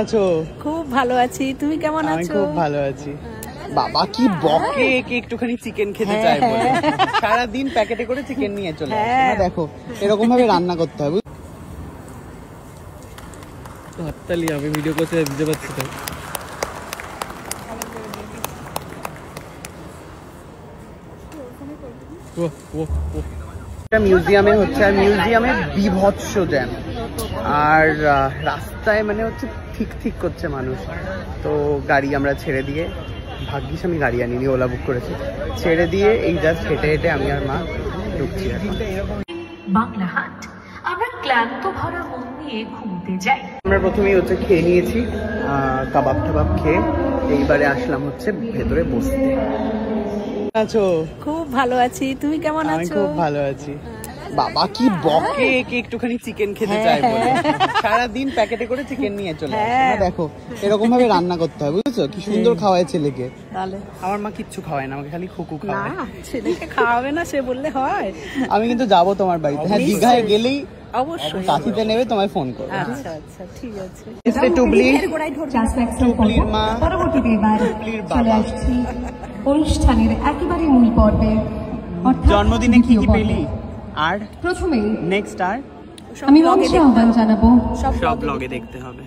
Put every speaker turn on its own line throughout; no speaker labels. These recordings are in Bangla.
আছো?
খুব ভালো আছি, তুমি কেমন আছো?
আমি খুব ভালো আছি। বাবা কি বকে, একটুখানি চিকেন খেতে চাই বলে সারা দিন প্যাকেটে করে চিকেন নিয়ে চলে আসে। দেখো এরকম ভাবে রান্না করতে হবে। হাততালি, আমি ভিডিও করতে বুঝতে পারছি তো। মিউজিয়ামে হচ্ছে, আর মিউজিয়ামে বিভৎস জ্যাম, আর রাস্তায় মানে হচ্ছে ঠিক করছে মানুষ। তো গাড়ি আমরা ছেড়ে দিয়ে, ভাগ্যিস আমি গাড়ি আনিনি, ওলা বুক করেছি, ছেড়ে দিয়ে এই জাস্ট হেঁটে হেঁটে আমি আর মা ঢুকছি এখন।
বাংলাহাট, আমরা ক্লান্ত ভরা মন নিয়ে ঘুরতে যাই।
আমরা প্রথমেই হচ্ছে খেয়ে নিয়েছি, কাবাব টাবাব খেয়ে এইবারে আসলাম হচ্ছে ভেতরে বসতে। আছো?
খুব ভালো আছি, তুমি কেমন আছো?
আমি খুব ভালো আছি। বাবা কি বকে, একটুখানি চিকেন খেতে চাই বলে সারা দিন প্যাকেটে করে চিকেন নিয়ে চলে আসে। দেখো এরকম ভাবে রান্না করতে হয়, বুঝেছো? কি সুন্দর খাওয়ায় ছেলেকে।
তাহলে
আমার মা কিচ্ছু খাওয়ায় না, আমাকে খালি খুকু খাওয়ায়।
না, ছেলেকে খাওয়াবে না সে বললে হয়?
আমি কিন্তু যাবো তোমার বাড়িতে, হ্যাঁ দীঘায় গেলেই
অবশ্যই
কাঁথিতে নেবে, তোমায় ফোন করবো।
আচ্ছা আচ্ছা, ঠিক আছে।
টুবলির মা,
পরবর্তীতে এবার
টুবলির
চলে
বাবা।
আসছি অনুষ্ঠানের একেবারে মূল পর্বে, অর্থাৎ
জন্মদিনে কি কি
দ্বিতীয়
পেলি?
পর্বে।
আর
প্রথমেই
নেক্সট আর
আমি মঞ্চে আহ্বান জানাবো
সব ব্লগে দেখতে হবে।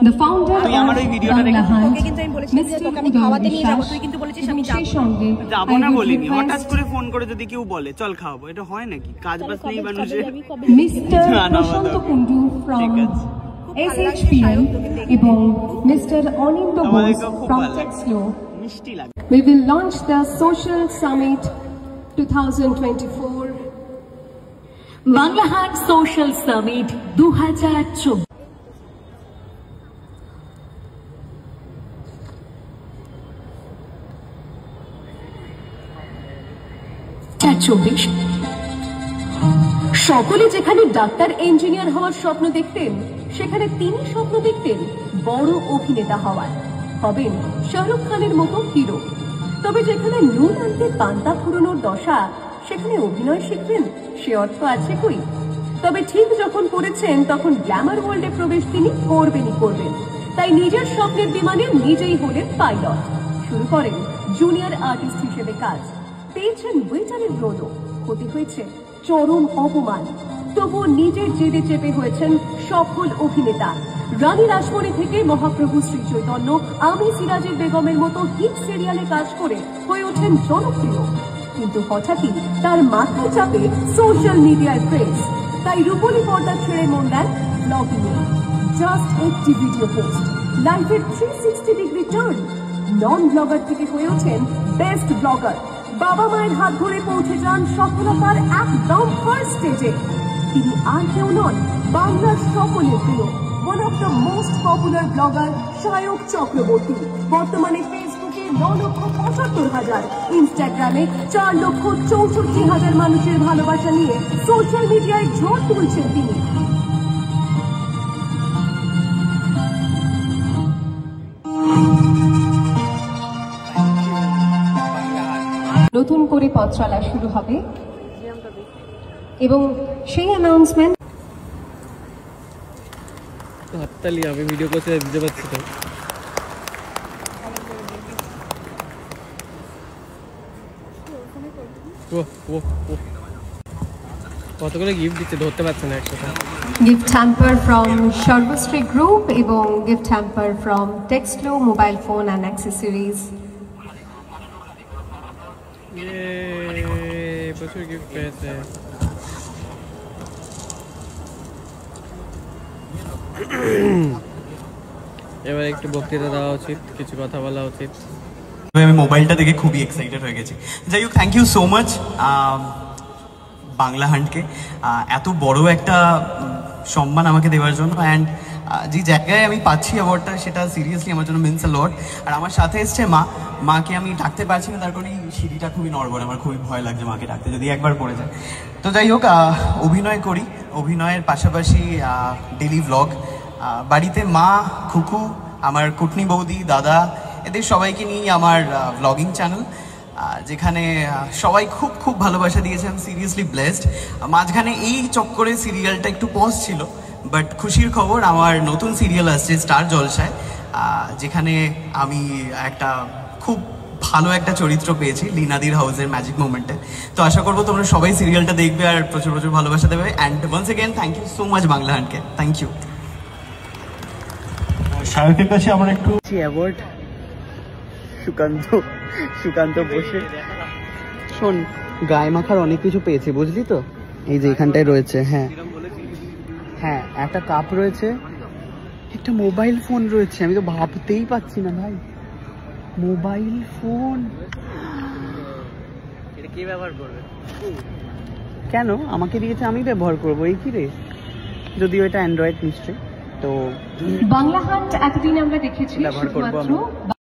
দ্য ফাউন্ডার
তুই আমার ওই ভিডিওটা দেখে
বাংলাহাট,
কিন্তু আমি বলেছিলাম যে তোকে আমি খাওয়াতে নিয়ে যাবো, তুই কিন্তু বলেছিস আমি
সেই সঙ্গে
যাবো না বলিনি, হঠাৎ করে ফোন করে যদি কেউ বলে চল খাওয়াবো, এটা হয় নাকি? কাজ বাজ নেই মানুষের।
মিস্টার
না, না,
প্রশান্ত
না,
কুন্ডু ফ্রম
ঠিক আছে।
SHPM এবং মিস্টার অনিন্দ বোস
আমাদেরকেও খুব
ফ্রম
ভালো লাগে।
টেক্সলো।
মিষ্টি লাগে।
We will launch the Social Summit 2024.
Banglahaat social summit 2024। সকলে যেখানে ডাক্তার ইঞ্জিনিয়ার হওয়ার স্বপ্ন দেখতেন, সেখানে তিনি স্বপ্ন দেখতেন বড় অভিনেতা হওয়ার। হবেন শাহরুখ খানের মতো হিরো। তবে যেখানে নুন আনতে পান্তা ফুরোনোর দশা, সেখানে অভিনয় শিখবেন সে অর্থ আছে কই? তবে ঠিক যখন করেছেন, তখন গ্ল্যামার ওয়ার্ল্ডে প্রবেশ তিনি করবেন। তাই নিজের স্বপ্নের বিমানে নিজেই হলেন পাইলট। শুরু করেন জুনিয়র আর্টিস্ট হিসেবে কাজ। পেয়েছেন ওয়েটারের রোলও, হতে হয়েছে চরম অপমান। তবুও নিজের জেদে চেপে হয়েছেন সফল অভিনেতা। রানী রাসমণি থেকে মহাপ্রভু শ্রী চৈতন্য, আমি সিরাজের বেগমের মতো হিট সিরিয়ালে কাজ করে হয়ে ওঠেন জনপ্রিয়। কিন্তু হঠাৎই তার মাথায় চাপে সোশ্যাল মিডিয়ার ক্রেজ। তাই রূপলী পর্দা ছেড়ে মন দেন ব্লগিংয়ে। জাস্ট একটি ভিডিও পোস্ট, লাইফের 360 ডিগ্রি টার্ন। নন ব্লগার থেকে হয়ে ওঠেন বেস্ট ব্লগার। বাবা মায়ের হাত ধরে পৌঁছে যান সফলতার একদম ফার্স্ট স্টেজে। তিনি আর কেউ নন, বাংলার সকলের প্রিয়, one of the most popular blogger Sayak Chakraborty. বর্তমানে ফেসবুকে 9,75,000, ইনস্টাগ্রামে 4,64,000 মানুষের ভালোবাসা নিয়ে সোশ্যাল মিডিয়ায় ঝড় তুলছেন তিনি।
নতুন করে পথ চলা শুরু হবে এবং সেই অ্যানাউন্সমেন্ট।
হাততালি, আমি ভিডিও করতে বুঝতে পারছি তো। কতগুলো গিফট দিচ্ছে, ধরতে পারছে না একসাথে।
Gift hamper from Sarbashree group এবং gift hamper from Texlo mobile phone and accessories.
প্রচুর গিফট পেয়েছে। এবার একটু বক্তৃতা দেওয়া উচিত, কিছু কথা বলা উচিত।
আমি মোবাইলটা দেখে খুবই এক্সাইটেড হয়ে গেছি। যাই হোক, থ্যাংক ইউ সো মাচ বাংলাহাটকে এত বড় একটা সম্মান আমাকে দেওয়ার জন্য। অ্যান্ড যে জায়গায় আমি পাচ্ছি অ্যাওয়ার্ডটা, সেটা সিরিয়াসলি আমার জন্য মিনস আ লট। আর আমার সাথে এসছে মাকে আমি ডাকতে পারছি না, তার কারণে এই সিঁড়িটা খুবই নড়বড়ে, আমার খুবই ভয় লাগছে মাকে ডাকতে, যদি একবার পড়ে যায়। তো যাই হোক, অভিনয় করি, অভিনয়ের পাশাপাশি ডেলি ভ্লগ। বাড়িতে মা, খুকু, আমার কুটনি বৌদি, দাদা, এদের সবাইকে নিয়ে আমার ভ্লগিং চ্যানেল, যেখানে সবাই খুব খুব ভালোবাসা দিয়েছেন। Seriously blessed. মাঝখানে এই চক্করে সিরিয়ালটা একটু পজ ছিল, বাট খুশির খবর, আমার নতুন সিরিয়াল আসছে স্টার জলসায়, যেখানে আমি একটা খুব ভালো একটা চরিত্র পেয়েছি লীনাদির হাউসের ম্যাজিক মোমেন্টে। তো আশা করবো তোমরা সবাই সিরিয়ালটা দেখবে আর প্রচুর প্রচুর ভালোবাসা দেবে। And once again thank you so much বাংলাহানকে, থ্যাংক ইউ।
শায়কের কাছে আমার একটু
অ্যাওয়ার্ড সুকান্ত বসে শোন, গায়ে মাখার অনেক কিছু পেয়েছে বুঝলি তো, এই যে এখানটায় রয়েছে। হ্যাঁ হ্যাঁ, একটা কাপ রয়েছে, একটা মোবাইল ফোন রয়েছে, আমি তো ভাবতেই পাচ্ছি না ভাই, মোবাইল ফোন। এটা কে ব্যবহার করবে? কেন আমাকে দিয়েছে, আমি ব্যবহার করবো, এই কি রে? যদিও এটা অ্যান্ড্রয়েড নিশ্চয়ই। তো
বাংলা হাট এতদিন আমরা দেখেছি
ব্যবহার করবো
শুধুমাত্র
আমি।